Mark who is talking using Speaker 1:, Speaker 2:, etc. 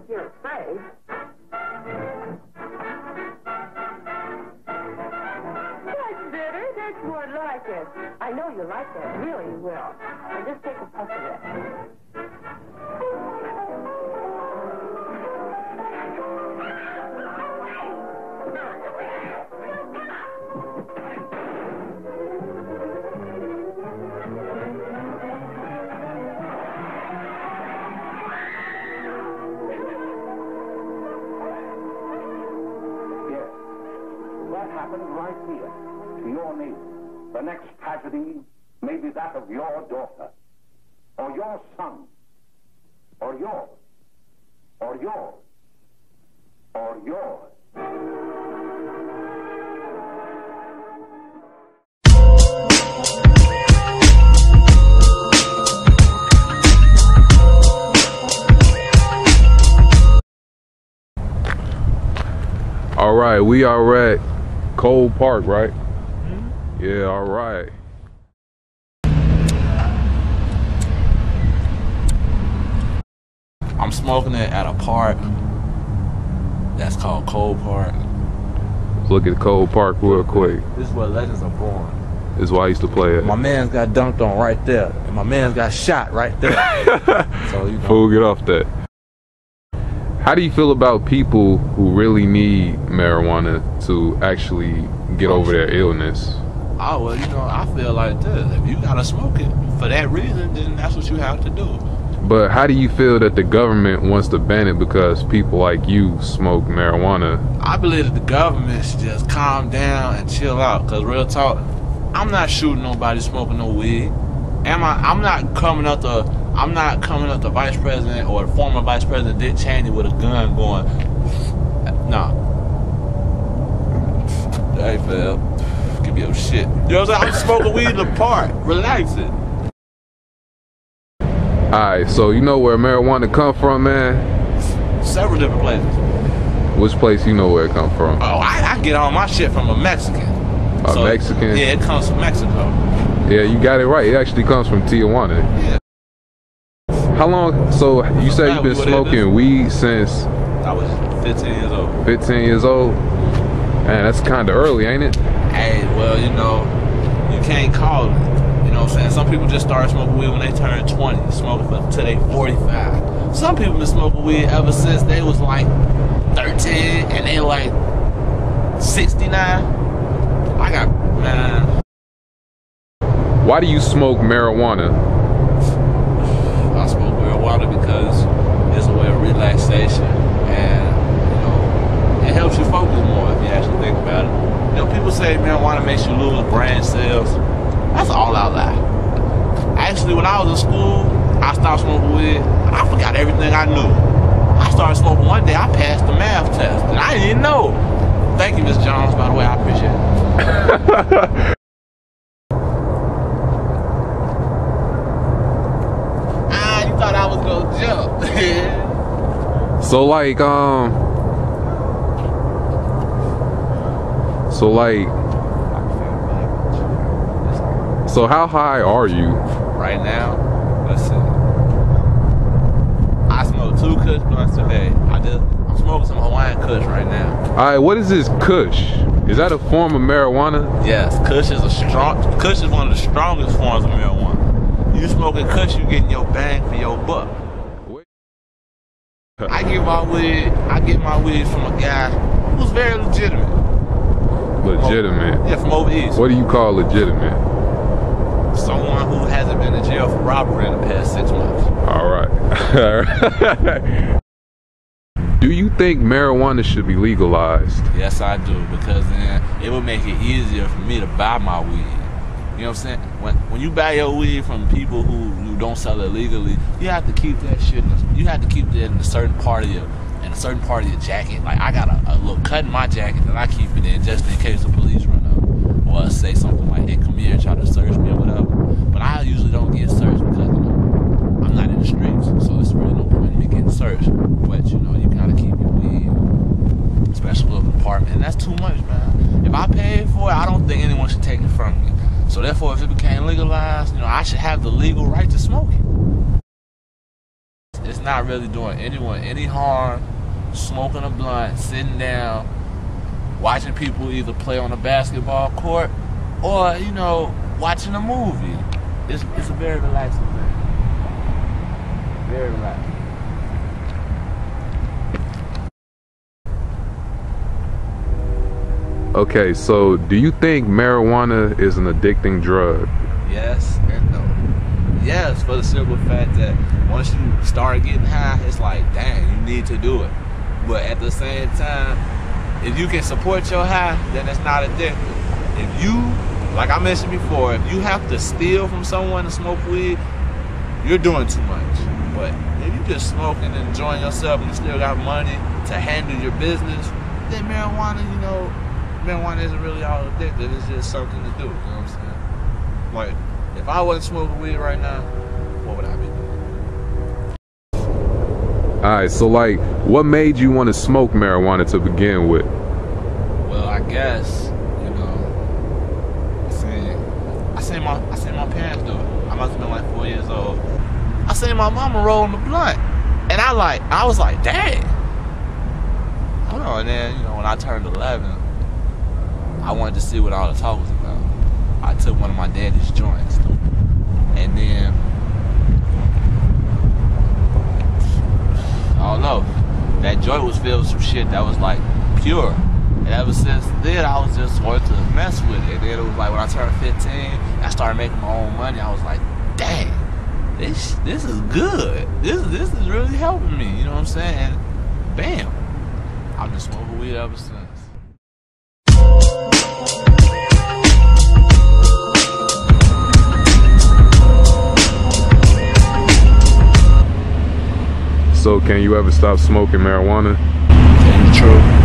Speaker 1: if you're afraid. That's better. That's more like it. I know you like that. Really, you will. Now just take a puff of it.
Speaker 2: Happened right here, to your neighbor. The next tragedy may be that of your daughter, or your son, or yours, or yours, or yours.
Speaker 3: All right, we are at Cole Park, right? Mm-hmm. Yeah, all right.
Speaker 4: I'm smoking it at a park that's called Cole Park.
Speaker 3: Look at Cole Park real quick.
Speaker 4: This is where legends are born.
Speaker 3: This is why I used to play it.
Speaker 4: My man's got dunked on right there, and my man's got shot right there. So you know.
Speaker 3: Fool, get off that. How do you feel about people who really need marijuana to actually get over their illness?
Speaker 4: Oh, well, you know, I feel like this. If you gotta smoke it for that reason, then that's what you have to do.
Speaker 3: But how do you feel that the government wants to ban it because people like you smoke marijuana?
Speaker 4: I believe that the government should just calm down and chill out. Cause real talk, I'm not shooting nobody smoking no weed. I'm not coming up the vice president or former vice president Dick Cheney with a gun going, nah. Hey, fam, give me your shit. You know what I'm saying? I'm smoking weed in the park, relaxing.
Speaker 3: Alright, so you know where marijuana come from, man?
Speaker 4: Several different places.
Speaker 3: Which place you know where it come from?
Speaker 4: Oh, I get all my shit from a Mexican.
Speaker 3: A Mexican?
Speaker 4: Yeah, it comes from Mexico.
Speaker 3: Yeah, you got it right. It actually comes from Tijuana.
Speaker 4: Yeah.
Speaker 3: How long? So you say you've been smoking weed since?
Speaker 4: I was 15 years old.
Speaker 3: 15 years old? Man, that's kind of early, ain't it?
Speaker 4: Hey, well, you know, you can't call it. You know what I'm saying? Some people just start smoking weed when they turn 20, smoking till they 45. Some people been smoking weed ever since they was like 13 and they like 69. I got, man.
Speaker 3: Why do you smoke marijuana?
Speaker 4: I smoke marijuana because it's a way of relaxation and, you know, it helps you focus more if you actually think about it. You know, people say marijuana makes you lose brain cells. That's all I lie. Actually, when I was in school, I stopped smoking weed. I forgot everything I knew. I started smoking one day. I passed the math test, and I didn't even know. Thank you, Miss Jones, by the way. I appreciate it. You thought I was gonna jump.
Speaker 3: So So how high are you?
Speaker 4: Right now, let's see. I smoked 2 Kush blunts today. I'm smoking some Hawaiian Kush right now.
Speaker 3: Alright, what is this Kush? Is that a form of marijuana?
Speaker 4: Yes, Kush is one of the strongest forms of marijuana. You smoking Kush, you getting your bang for your buck. I get my weed from a guy who's very legitimate.
Speaker 3: Legitimate?
Speaker 4: Yeah, from over east.
Speaker 3: What do you call legitimate?
Speaker 4: Someone who hasn't been in jail for robbery in the past 6 months.
Speaker 3: Alright. Do you think marijuana should be legalized?
Speaker 4: Yes, I do, because then it would make it easier for me to buy my weed. You know what I'm saying? When you buy your weed from people who don't sell it legally, you have to keep that shit. You have to keep that in a certain part of your jacket. Like I got a little cut in my jacket that I keep it in just in case the police run up or say something like, "Hey, come here and try to search me or whatever." But I usually don't get searched because I'm not in the streets, so it's really no point in me getting searched. But you know, you gotta keep your weed, especially with an apartment, and that's too much, man. If I paid for it, I don't think anyone should take it from me. So therefore, if it became legalized, you know, I should have the legal right to smoke it. It's not really doing anyone any harm. Smoking a blunt, sitting down, watching people either play on a basketball court or, you know, watching a movie. It's a very relaxing thing. Very relaxing.
Speaker 3: Okay, so do you think marijuana is an addicting drug?
Speaker 4: Yes and no. Yes, for the simple fact that once you start getting high, it's like, dang, you need to do it. But at the same time, if you can support your high, then it's not addictive. If you, like I mentioned before, if you have to steal from someone to smoke weed, you're doing too much. But if you just smoking and enjoying yourself and you still got money to handle your business, then marijuana, you know, marijuana isn't really all addictive. It's just something to do, you know what I'm saying? Like, if I wasn't smoking weed right now, what would I be doing?
Speaker 3: Alright, so like, what made you want to smoke marijuana to begin with?
Speaker 4: Well, I guess, you know, I seen my parents do it. I must have been like 4 years old. I seen my mama rolling the blunt, and I was like, dang. Hold on, and then, you know, when I turned 11, I wanted to see what all the talk was about. I took one of my daddy's joints, and then, I don't know, that joint was filled with some shit that was like pure. And ever since then, I was just wanting to mess with it. And then it was like when I turned 15, I started making my own money. I was like, dang, this is good. This is really helping me. You know what I'm saying? And bam, I've been smoking weed ever since.
Speaker 3: So can you ever stop smoking marijuana?
Speaker 4: True.